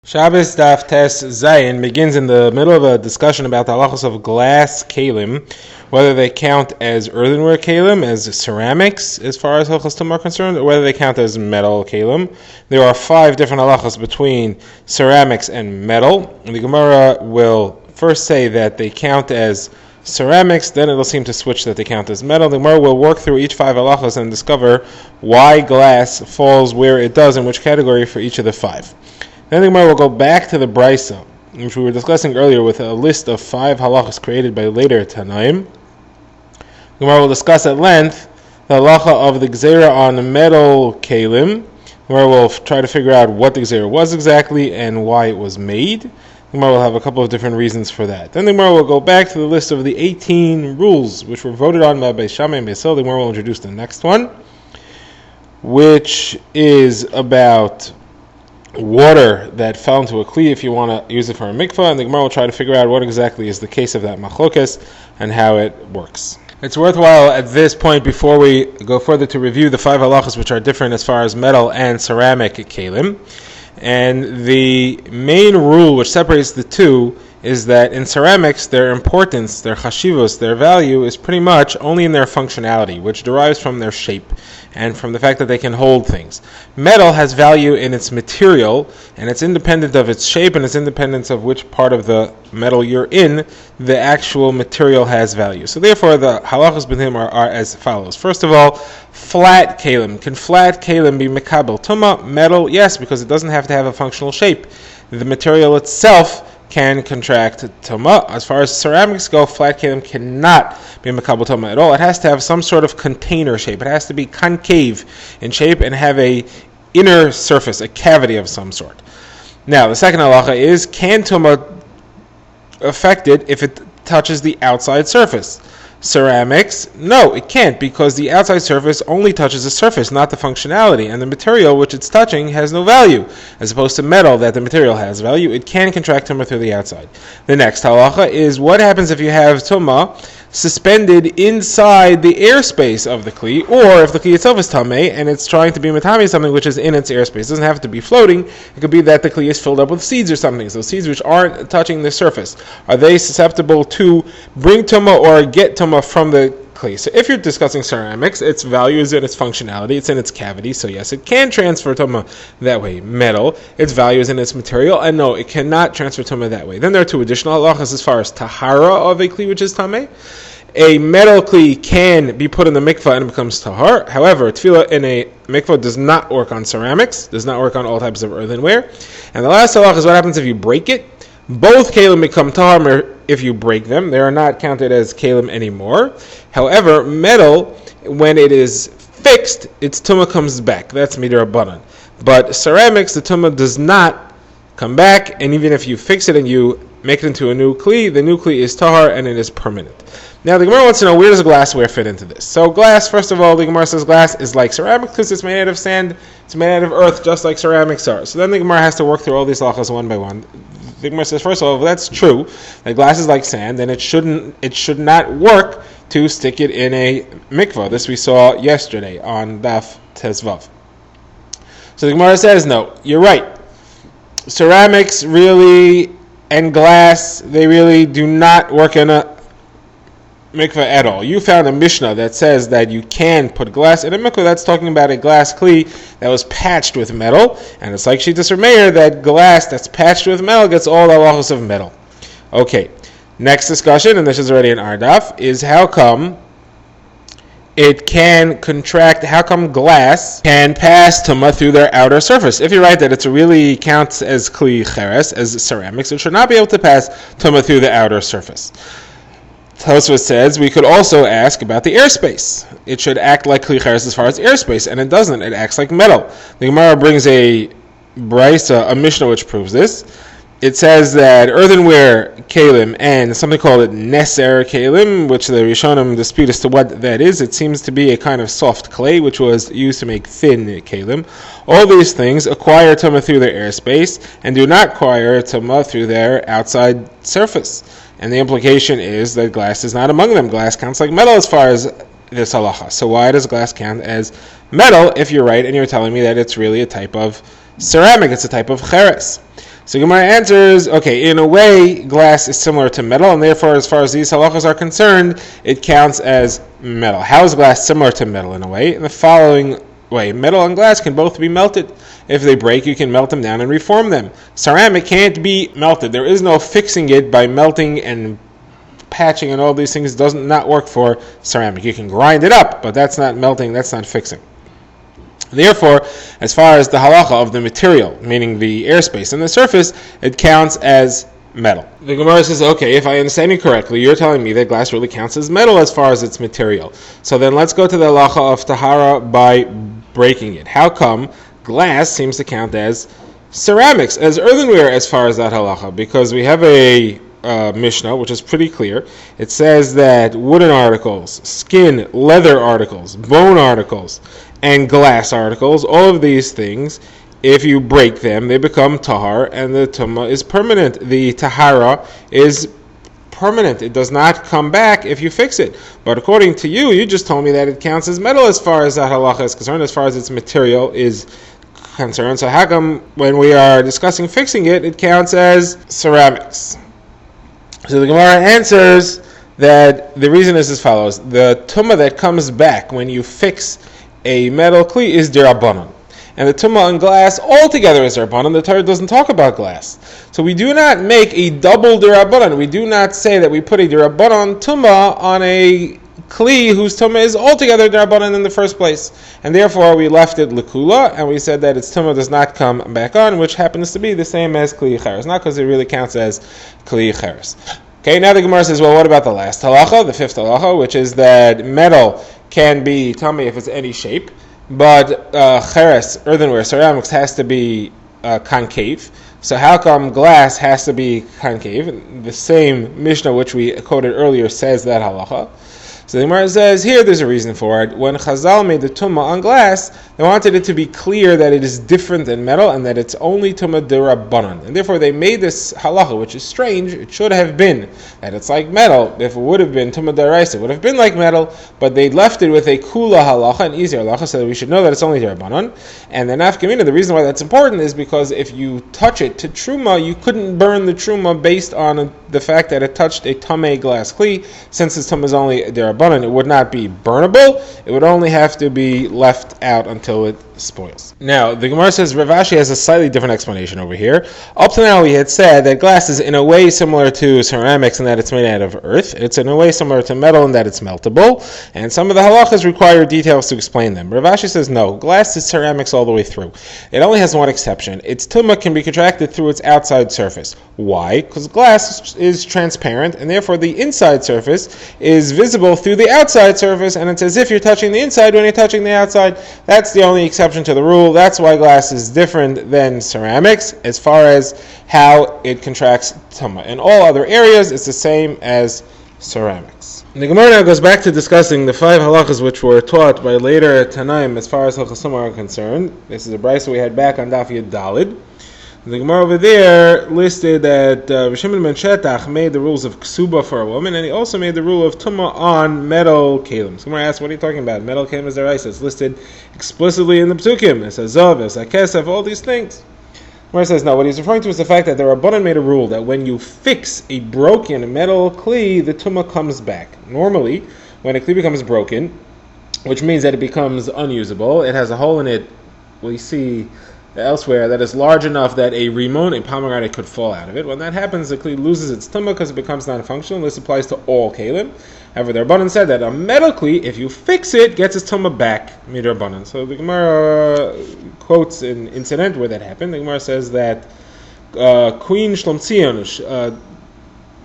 Shabbos Daf Tes Zayin begins in the middle of a discussion about the halachos of glass kalim, whether they count as earthenware kalim, as ceramics, as far as halachos tumah are concerned, or whether they count as metal kalim. There are 5 different halachos between ceramics and metal. And the Gemara will first say that they count as ceramics, then it'll seem to switch that they count as metal. The Gemara will work through each 5 halachos and discover why glass falls where it does, in which category for each of the 5. Then the Gemara will go back to the Brisa, which we were discussing earlier, with a list of 5 halachas created by later Tanaim. The Gemara will discuss at length the halacha of the gzeira on metal kalim, where we'll try to figure out what the gzeira was exactly and why it was made. The Gemara will have a couple of different reasons for that. Then the Gemara will go back to the list of the 18 rules which were voted on by Beis Shammai and Beis Hillel. The Gemara will introduce the next one, which is about water that fell into a kli if you want to use it for a mikvah, and the Gemara will try to figure out what exactly is the case of that machlokes and how it works. It's worthwhile at this point, before we go further, to review the 5 halachas which are different as far as metal and ceramic kalim. And the main rule which separates the two is that in ceramics, their importance, their chashivos, their value is pretty much only in their functionality, which derives from their shape and from the fact that they can hold things. Metal has value in its material, and it's independent of its shape, and it's independent of which part of the metal you're in. The actual material has value. So therefore, the halachas b'nhim are as follows. First of all, flat kalim. Can flat kalim be mekabel tumah? Metal, yes, because it doesn't have to have a functional shape. The material itself can contract tumah. As far as ceramics go, flat kalim cannot be mekabel tumah at all. It has to have some sort of container shape. It has to be concave in shape and have a inner surface, a cavity of some sort. Now, the second halacha is, can tumah affect it if it touches the outside surface? Ceramics, no, it can't, because the outside surface only touches the surface, not the functionality, and the material which it's touching has no value, as opposed to metal that the material has value. It can contract tumah through the outside. The next halacha is, what happens if you have tumah suspended inside the airspace of the kli, or if the kli itself is tameh and it's trying to be matami something which is in its airspace? It doesn't have to be floating. It could be that the kli is filled up with seeds or something. So seeds which aren't touching the surface, are they susceptible to bring tumah or get tumah from the kli? So if you're discussing ceramics, its value is in its functionality, it's in its cavity, so yes, it can transfer tumah that way. Metal, its value is in its material, and no, it cannot transfer tumah that way. Then there are 2 additional halachas as far as tahara of a kli which is tameh. A metal kli can be put in the mikvah and it becomes tahar. However, tefillah in a mikvah does not work on ceramics, does not work on all types of earthenware. And the last halach is, what happens if you break it? Both kalim become tahar if you break them. They are not counted as kalim anymore. However, metal, when it is fixed, its tumah comes back. That's midrabanan. But ceramics, the tumah does not come back, and even if you fix it and you make it into a new kli, the new kli is tahar and it is permanent. Now the Gemara wants to know, where does glassware fit into this? So glass, first of all, the Gemara says glass is like ceramics because it's made out of sand, it's made out of earth, just like ceramics are. So then the Gemara has to work through all these halachas one by one. The Gemara says, first of all, if that's true, that glass is like sand, then it should not work to stick it in a mikvah. This we saw yesterday on Daf Tezvav. So the Gemara says, no, you're right. Ceramics really and glass, they really do not work in a mikvah at all. You found a Mishnah that says that you can put glass in a mikvah. That's talking about a glass kli that was patched with metal, and it's like Shittas Meir that glass that's patched with metal gets all the halachos of metal. Okay, next discussion, and this is already in our daf, is how come it can contract, how come glass can pass tumah through their outer surface? If you're right that it really counts as kli cheres, as ceramics, it should not be able to pass tumah through the outer surface. Tosfos says we could also ask about the airspace. It should act like kli cheres as far as airspace, and it doesn't. It acts like metal. The Gemara brings a brisa, a Mishnah, which proves this. It says that earthenware kalim and something called neser kalim, which the Rishonim dispute as to what that is. It seems to be a kind of soft clay which was used to make thin kalim. All these things acquire tumah through their airspace and do not acquire tumah through their outside surface. And the implication is that glass is not among them. Glass counts like metal as far as this halacha. So why does glass count as metal if you're right and you're telling me that it's really a type of ceramic, it's a type of cheres? So Gemara answers, okay, in a way, glass is similar to metal, and therefore, as far as these halachas are concerned, it counts as metal. How is glass similar to metal in a way? In the following way, metal and glass can both be melted. If they break, you can melt them down and reform them. Ceramic can't be melted. There is no fixing it by melting and patching and all these things. Does not work for ceramic. You can grind it up, but that's not melting, that's not fixing. Therefore, as far as the halacha of the material, meaning the airspace and the surface, it counts as metal. The Gemara says, okay, if I understand you correctly, you're telling me that glass really counts as metal as far as its material. So then let's go to the halacha of tahara by breaking it. How come glass seems to count as ceramics, as earthenware as far as that halacha? Because we have a Mishnah, which is pretty clear. It says that wooden articles, skin, leather articles, bone articles, and glass articles, all of these things, if you break them, they become tahar, and the tumah is permanent. The tahara is permanent. It does not come back if you fix it. But according to you, you just told me that it counts as metal as far as that halacha is concerned, as far as its material is concerned. So how come when we are discussing fixing it, it counts as ceramics? So the Gemara answers that the reason is as follows. The tumah that comes back when you fix a metal kli is derabanan. And the tumah on glass altogether is derabanan. The Torah doesn't talk about glass. So we do not make a double derabanan. We do not say that we put a derabanan tumah on a kli whose tumah is altogether derabanan in the first place. And therefore we left it lekula, and we said that its tumah does not come back on, which happens to be the same as kli cheres. Not because it really counts as kli cheres. Okay, now the Gemara says, well, what about the last halacha, the fifth halacha, which is that metal can be tummy if it's any shape, but cheres, earthenware, ceramics, has to be concave. So how come glass has to be concave? The same Mishnah which we quoted earlier says that halacha. So the Gemara says, here there's a reason for it. When Chazal made the tumah on glass, they wanted it to be clear that it is different than metal and that it's only tumah derabanan. And therefore they made this halacha, which is strange. It should have been that it's like metal. If it would have been tumah deraisa, it would have been like metal, but they left it with a kula halacha, an easier halacha, so that we should know that it's only derabanan. And the nafkamina, the reason why that's important is because if you touch it to truma, you couldn't burn the truma based on the fact that it touched a tamei glass kli. Since this tumah is only derabanan, it would not be burnable. It would only have to be left out until it spoils. Now, the Gemara says Rav Ashi has a slightly different explanation over here. Up to now, we had said that glass is in a way similar to ceramics in that it's made out of earth. It's in a way similar to metal in that it's meltable. And some of the halachas require details to explain them. Rav Ashi says no, glass is ceramics all the way through. It only has one exception. Its tumah can be contracted through its outside surface. Why? Because glass is transparent, and therefore the inside surface is visible through the outside surface, and it's as if you're touching the inside when you're touching the outside. That's the only exception to the rule. That's why glass is different than ceramics as far as how it contracts tumah. In all other areas, it's the same as ceramics. The Gemara now goes back to discussing the 5 halachas which were taught by later Tanaim as far as halachas are concerned. This is a brayso we had back on Daf Yud Dalid. The Gemara over there listed that Shimon ben Shetach made the rules of ksuba for a woman, and he also made the rule of tumah on metal kelim. So Gemara asks, what are you talking about? Metal kelim is deraisa. It's listed explicitly in the psukim. It says zav, it says kesef, all these things. Gemara says no. What he's referring to is the fact that the Rabbanan made a rule that when you fix a broken metal kli, the tumah comes back. Normally, when a kli becomes broken, which means that it becomes unusable, it has a hole in it. We see elsewhere that is large enough that a rimon, a pomegranate, could fall out of it. When that happens, the kli loses its tumah because it becomes non-functional. This applies to all kelim. However, the Rabbanan said that a metal kli, if you fix it, gets its tumah back, midar Rabbanan. So the Gemara quotes an incident where that happened. The Gemara says that Queen Shlom Tzion,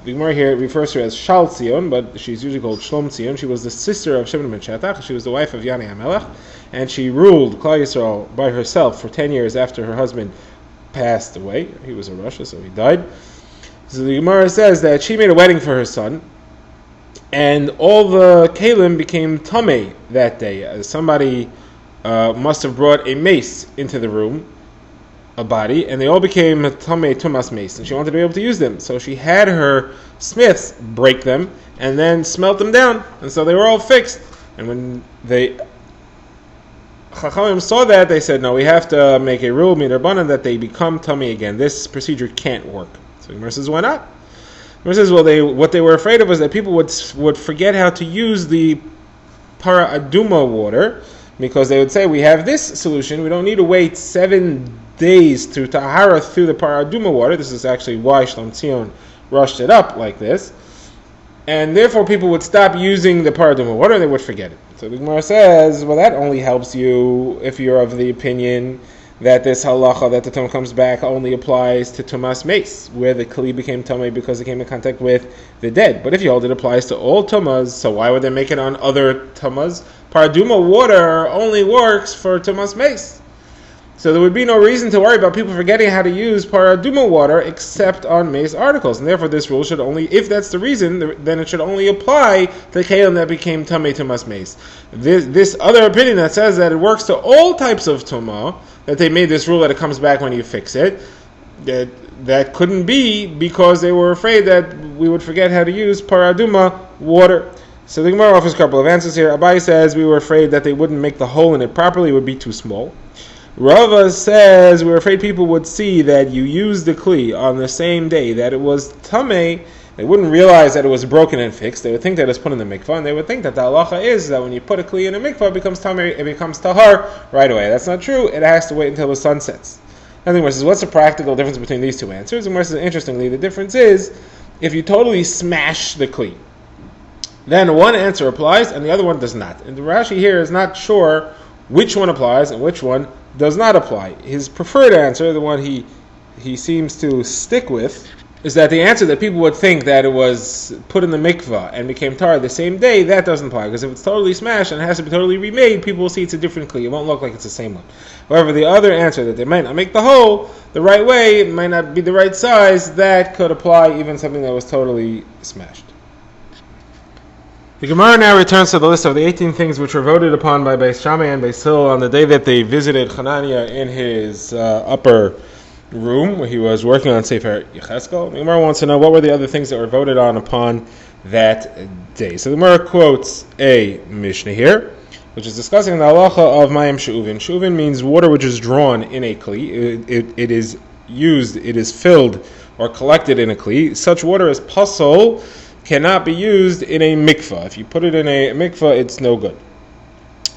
the Gemara here refers to her as Shal Tzion, but she's usually called Shlom Tzion. She was the sister of Shimon ben Shetach. She was the wife of Yani HaMelech, and she ruled Klal Yisrael by herself for 10 years after her husband passed away. He was a Rasha, so he died. So the Gemara says that she made a wedding for her son, and all the Kalim became Tameh that day. Somebody must have brought a mace into the room, a body, and they all became Tameh Tumas mace, and she wanted to be able to use them. So she had her smiths break them and then smelt them down, and so they were all fixed. And when they Chachamim saw that, they said, no, we have to make a rule, midrabanan, that they become tummy again. This procedure can't work. So the Gemara says, why not? The Gemara says, well, what they were afraid of was that people would forget how to use the para aduma water, because they would say, we have this solution, we don't need to wait 7 days to tahara through the para aduma water. This is actually why Shlom Tzion rushed it up like this. And therefore people would stop using the para aduma water and they would forget it. So the Gemara says, well, that only helps you if you're of the opinion that this halacha, that the tum comes back, only applies to tumas meis, where the kli became tummy because it came in contact with the dead. But if you hold it applies to all tumas, so why would they make it on other tumas? Paraduma water only works for tumas meis. So there would be no reason to worry about people forgetting how to use paraduma water except on meis articles. And therefore this rule should only, if that's the reason, then it should only apply to the kelim that became tummy tumas meis. This other opinion that says that it works to all types of tumah, that they made this rule that it comes back when you fix it, that couldn't be because they were afraid that we would forget how to use paraduma water. So the Gemara offers a couple of answers here. Abai says we were afraid that they wouldn't make the hole in it properly, it would be too small. Rava says we were afraid people would see that you used the kli on the same day that it was tameh. They wouldn't realize that it was broken and fixed. They would think that it's put in the mikvah, and they would think that the halacha is that when you put a kli in a mikvah, it becomes tameh, it becomes tahar right away. That's not true. It has to wait until the sun sets. And the Gemara says, what's the practical difference between these two answers? And the Gemara says, interestingly, the difference is if you totally smash the kli, then one answer applies and the other one does not. And the Rashi here is not sure which one applies and which one does not apply. His preferred answer, the one he seems to stick with, is that the answer that people would think that it was put in the mikvah and became tar the same day, that doesn't apply. Because if it's totally smashed and it has to be totally remade, people will see it's a different kli. It won't look like it's the same one. However, the other answer, that they might not make the hole the right way, it might not be the right size, that could apply even something that was totally smashed. The Gemara now returns to the list of the 18 things which were voted upon by Beis Shammai and Beis Hillel on the day that they visited Hananiah in his upper room where he was working on Sefer Yecheskel. The Gemara wants to know what were the other things that were voted on upon that day. So the Gemara quotes a Mishnah here, which is discussing the halacha of Mayim She'uvin. She'uvin means water which is drawn in a kli. It is used, it is filled or collected in a kli. Such water as pasol cannot be used in a mikvah. If you put it in a mikvah, it's no good.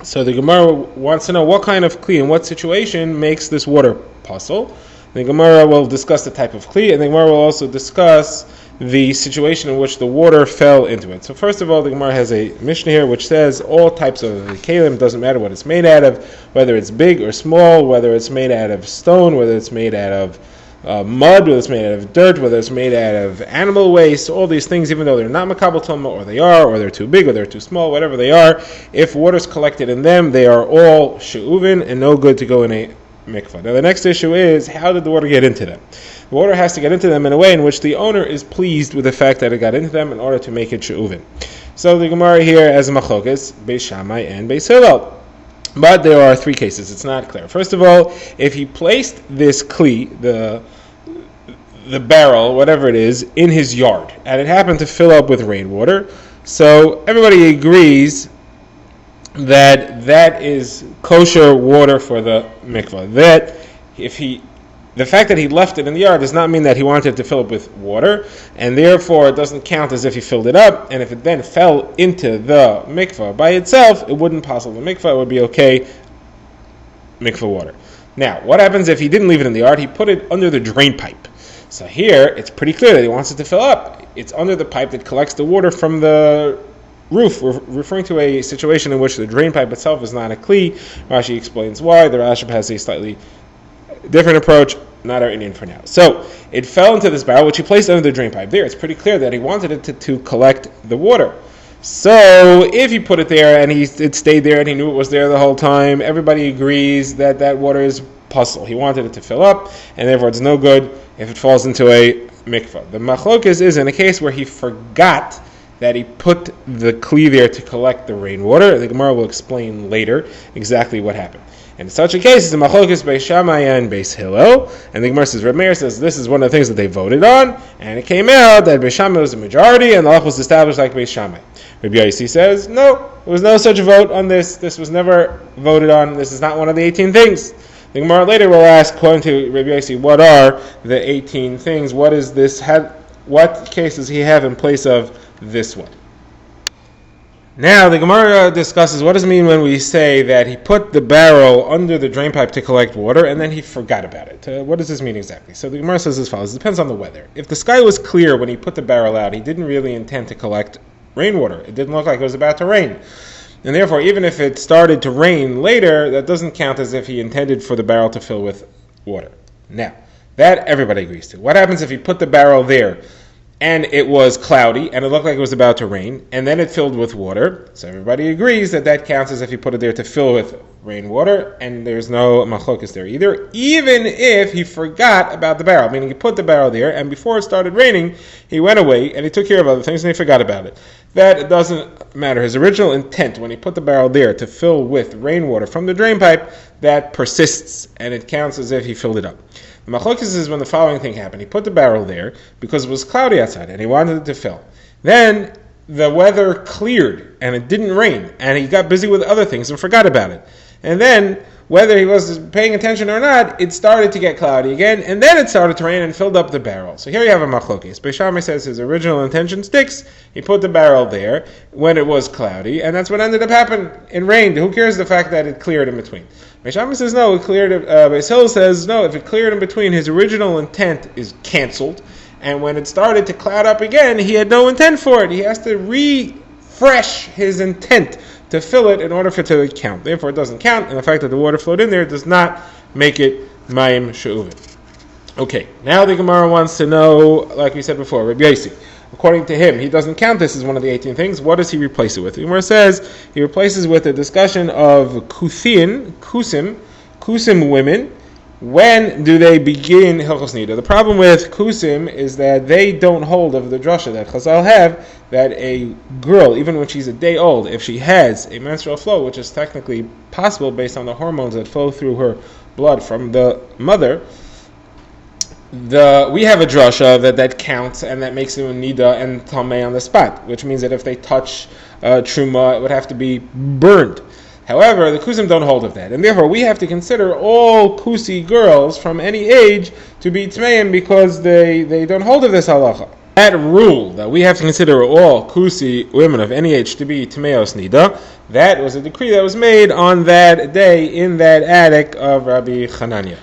So the Gemara wants to know what kind of kli, in what situation makes this water pasol. The Gemara will discuss the type of kli, and the Gemara will also discuss the situation in which the water fell into it. So first of all, the Gemara has a Mishnah here which says all types of kelim, doesn't matter what it's made out of, whether it's big or small, whether it's made out of stone, whether it's made out of mud, whether it's made out of dirt, whether it's made out of animal waste, all these things, even though they're not makabel tuma, or they are, or they're too big, or they're too small, whatever they are, if water's collected in them, they are all she'uvin and no good to go in a mikvah. Now the next issue is, how did the water get into them? The water has to get into them in a way in which the owner is pleased with the fact that it got into them in order to make it she'uvin. So the Gemara here has a machlokes, Beis Shammai and Beis Hillel. But there are three cases, it's not clear. First of all, if he placed this kli, the barrel, whatever it is, in his yard, and it happened to fill up with rainwater, so everybody agrees that is kosher water for the mikvah. That the fact that he left it in the yard does not mean that he wanted to fill it with water, and therefore it doesn't count as if he filled it up, and if it then fell into the mikvah by itself, it wouldn't passel the mikvah, it would be okay mikvah water. Now, what happens if he didn't leave it in the yard, he put it under the drain pipe? So here, it's pretty clear that he wants it to fill up. It's under the pipe that collects the water from the roof. We're referring to a situation in which the drain pipe itself is not a kli. Rashi explains why. The Rashi has a slightly different approach, not our Indian for now. So, it fell into this barrel, which he placed under the drain pipe. There, it's pretty clear that he wanted it to collect the water. So, if he put it there and it stayed there and he knew it was there the whole time, everybody agrees that water is puzzle. He wanted it to fill up, and therefore it's no good if it falls into a mikvah. The machlokes is in a case where he forgot that he put the kli there to collect the rainwater. The Gemara will explain later exactly what happened. In such a case, it's a machlokes Beis Shammai and Beis Hillel, and the Gemara says, Reb Meir says this is one of the things that they voted on, and it came out that Beis Shammai was the majority, and the halacha was established like Beis Shammai. Rabbi Yossi says, no, there was no such vote on this. This was never voted on. This is not one of the 18 things. The Gemara later will ask, according to Rabbi Yossi, what are the 18 things? What is this? What case does he have in place of this one? Now, the Gemara discusses what does it mean when we say that he put the barrel under the drain pipe to collect water and then he forgot about it. What does this mean exactly? So the Gemara says as follows. It depends on the weather. If the sky was clear when he put the barrel out, he didn't really intend to collect rainwater. It didn't look like it was about to rain. And therefore, even if it started to rain later, that doesn't count as if he intended for the barrel to fill with water. Now, that everybody agrees to. What happens if he put the barrel there and it was cloudy, and it looked like it was about to rain, and then it filled with water? So everybody agrees that that counts as if you put it there to fill with rainwater, and there's no machlokas there either, even if he forgot about the barrel, meaning he put the barrel there, and before it started raining, he went away, and he took care of other things, and he forgot about it. That doesn't matter. His original intent, when he put the barrel there to fill with rainwater from the drain pipe, that persists, and it counts as if he filled it up. The machlokes is when the following thing happened. He put the barrel there because it was cloudy outside and he wanted it to fill. Then the weather cleared and it didn't rain and he got busy with other things and forgot about it. And then, whether he was paying attention or not, it started to get cloudy again and then it started to rain and filled up the barrel. So here you have a machlokes. Beis Shammai says his original intention sticks. He put the barrel there when it was cloudy and that's what ended up happening. It rained. Who cares the fact that it cleared in between? Beis Shammai says no, it cleared. Beis Hillel says no, if it cleared in between, his original intent is canceled. And when it started to cloud up again, he had no intent for it. He has to refresh his intent to fill it in order for it to count. Therefore, it doesn't count, and the fact that the water flowed in there does not make it mayim she'uvin. Okay, now the Gemara wants to know, like we said before, Rabbi Yossi. According to him, he doesn't count this as one of the 18 things. What does he replace it with? The Gemara says he replaces with a discussion of kusim women. When do they begin Hilchos Nida? The problem with kusim is that they don't hold of the drasha that Chazal have, that a girl, even when she's a day old, if she has a menstrual flow, which is technically possible based on the hormones that flow through her blood from the mother, we have a drasha that counts and that makes it a nida and tamei on the spot, which means that if they touch truma, it would have to be burned. However, the kusim don't hold of that, and therefore we have to consider all kusi girls from any age to be tmeim because they don't hold of this halacha. That rule that we have to consider all kusi women of any age to be tmeos nida, that was a decree that was made on that day in that attic of Rabbi Chananya.